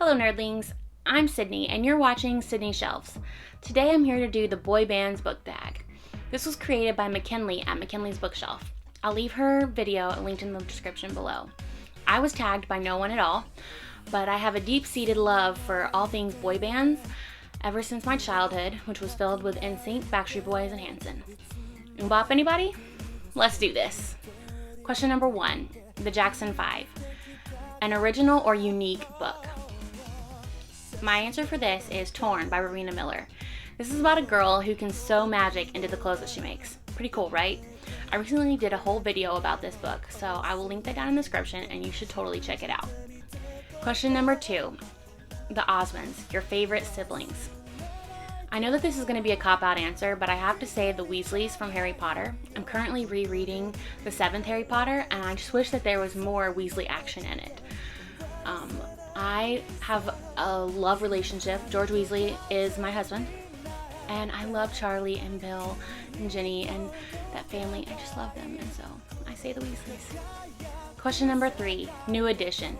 Hello nerdlings, I'm Sydney and you're watching Sydney Shelves. Today I'm here to do the Boyband Book Tag. This was created by McKinley at McKinley's Bookshelf. I'll leave her video linked in the description below. I was tagged by no one at all, but I have a deep-seated love for all things boy bands ever since my childhood, which was filled with NSYNC, Backstreet Boys, and Hanson. Bop anybody? Let's do this. Question number 1, The Jackson 5. An original or unique book? My answer for this is Torn by Rowena Miller. This is about a girl who can sew magic into the clothes that she makes. Pretty cool, right? I recently did a whole video about this book, so I will link that down in the description and you should totally check it out. Question number 2, The Osmonds, your favorite siblings. I know that this is going to be a cop-out answer, but I have to say the Weasleys from Harry Potter. I'm currently rereading the 7th Harry Potter, and I just wish that there was more Weasley action in it. I have a love relationship. George Weasley is my husband, and I love Charlie and Bill and Ginny and that family. I just love them, and so I say the Weasleys. Question number 3, New Edition.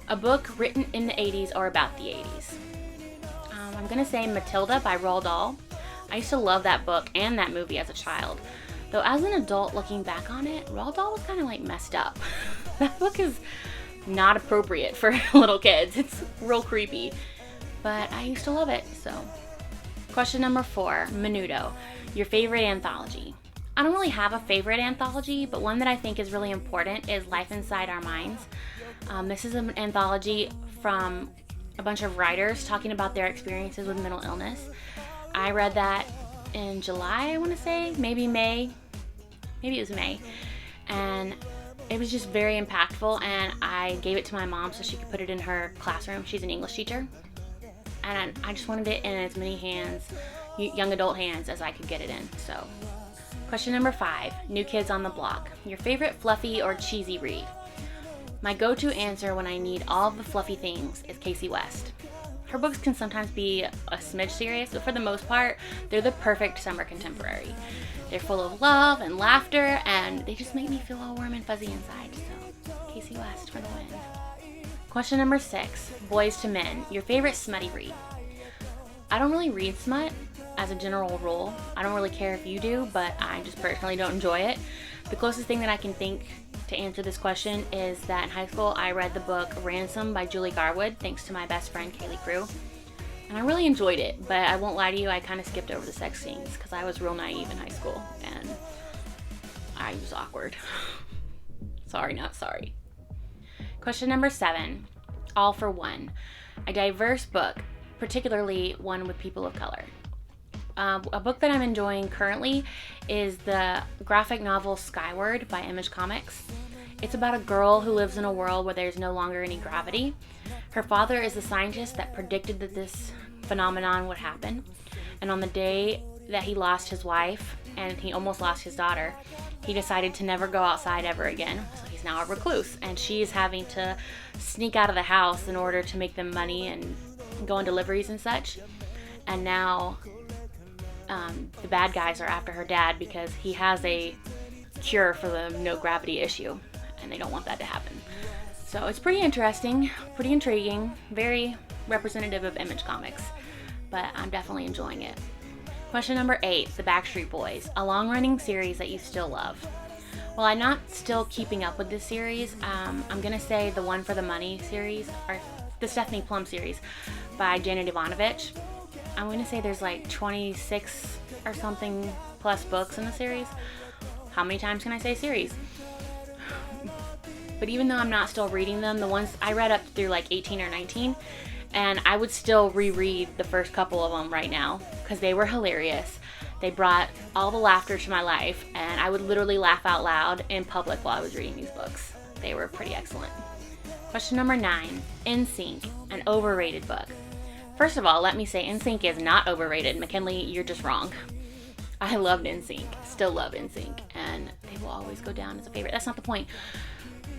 A book written in the 80s or about the 80s. I'm gonna say Matilda by Roald Dahl. I used to love that book and that movie as a child. Though as an adult looking back on it, Roald Dahl was kind of like messed up. That book is not appropriate for little kids. It's real creepy, but I used to love it, so. Question number 4, Menudo, your favorite anthology. I don't really have a favorite anthology, but one that I think is really important is Life Inside Our Minds. This is an anthology from a bunch of writers talking about their experiences with mental illness. I read that in July, I want to say, maybe May, maybe it was May, and it was just very impactful, and I gave it to my mom so she could put it in her classroom. She's an English teacher, and I just wanted it in as many hands, young adult hands, as I could get it in. So, question number 5, New Kids on the Block, your favorite fluffy or cheesy read. My go-to answer when I need all of the fluffy things is Casey West. Her books can sometimes be a smidge serious, but for the most part, they're the perfect summer contemporary. They're full of love and laughter, and they just make me feel all warm and fuzzy inside, so Casey West for the win. Question number 6, Boys to Men, your favorite smutty read. I don't really read smut as a general rule. I don't really care if you do, but I just personally don't enjoy it. The closest thing that I can think to answer this question is that in high school I read the book Ransom by Julie Garwood, thanks to my best friend Kaylee Crew. And I really enjoyed it, but I won't lie to you, I kind of skipped over the sex scenes because I was real naive in high school and I was awkward. Sorry, not sorry. Question number 7, All for One, a diverse book, particularly one with people of color. A book that I'm enjoying currently is the graphic novel Skyward by Image Comics. It's about a girl who lives in a world where there's no longer any gravity. Her father is the scientist that predicted that this phenomenon would happen. And on the day that he lost his wife and he almost lost his daughter, he decided to never go outside ever again. So he's now a recluse, and she's having to sneak out of the house in order to make them money and go on deliveries and such. And now the bad guys are after her dad because he has a cure for the no gravity issue, and they don't want that to happen. So it's pretty interesting, pretty intriguing, very representative of Image Comics, but I'm definitely enjoying it. Question number 8, The Backstreet Boys, a long-running series that you still love. Well, I'm not still keeping up with this series. I'm gonna say the One for the Money series, or the Stephanie Plum series by Janet Ivanovich. I'm gonna say there's like 26 or something plus books in the series. How many times can I say series? But even though I'm not still reading them, the ones I read up through like 18 or 19, and I would still reread the first couple of them right now because they were hilarious. They brought all the laughter to my life, and I would literally laugh out loud in public while I was reading these books. They were pretty excellent. Question number 9, NSYNC, an overrated book. First of all, let me say NSYNC is not overrated. McKinley, you're just wrong. I loved NSYNC, still love NSYNC, and they will always go down as a favorite. That's not the point.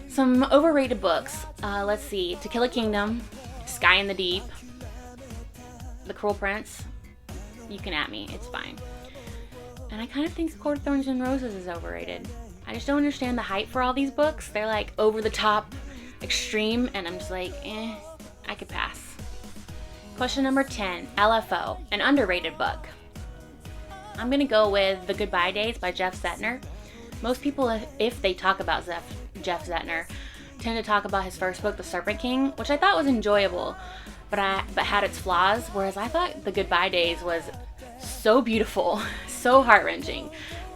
Some overrated books, let's see, To Kill a Kingdom, Sky in the Deep, The Cruel Prince, you can at me, it's fine. And I kind of think Court of Thorns and Roses is overrated. I just don't understand the hype for all these books. They're like over the top, extreme, and I'm just like, I could pass. Question number 10, LFO, an underrated book. I'm going to go with The Goodbye Days by Jeff Zettner. Most people, if they talk about Jeff Zettner, tend to talk about his first book, The Serpent King, which I thought was enjoyable, but had its flaws, whereas I thought The Goodbye Days was so beautiful, so heart-wrenching,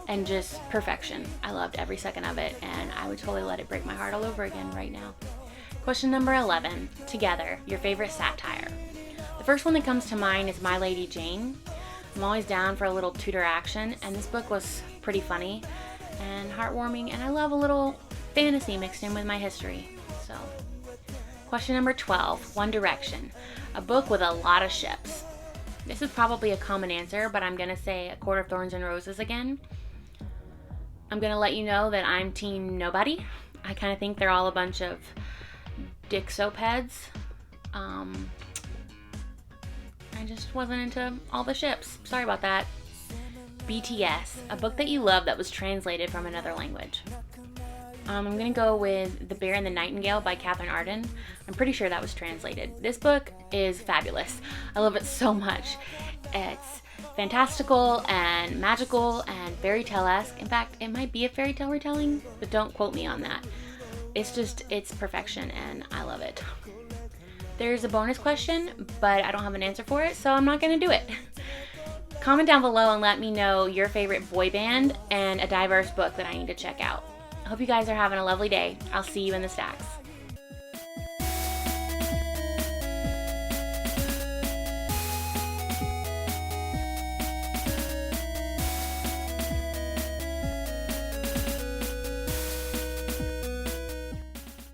and just perfection. I loved every second of it, and I would totally let it break my heart all over again right now. Question number 11, Together, your favorite satire. The first one that comes to mind is My Lady Jane. I'm always down for a little Tudor action, and this book was pretty funny and heartwarming, and I love a little fantasy mixed in with my history. So, question number 12, One Direction, a book with a lot of ships. This is probably a common answer, but I'm going to say A Court of Thorns and Roses again. I'm going to let you know that I'm team nobody. I kind of think they're all a bunch of dick soap heads. I just wasn't into all the ships. Sorry about that. BTS, a book that you love that was translated from another language. I'm going to go with The Bear and the Nightingale by Catherine Arden. I'm pretty sure that was translated. This book is fabulous. I love it so much. It's fantastical and magical and fairy tale-esque. In fact, it might be a fairy tale retelling, but don't quote me on that. It's perfection, and I love it. There's a bonus question, but I don't have an answer for it, so I'm not going to do it. Comment down below and let me know your favorite boy band and a diverse book that I need to check out. I hope you guys are having a lovely day. I'll see you in the stacks.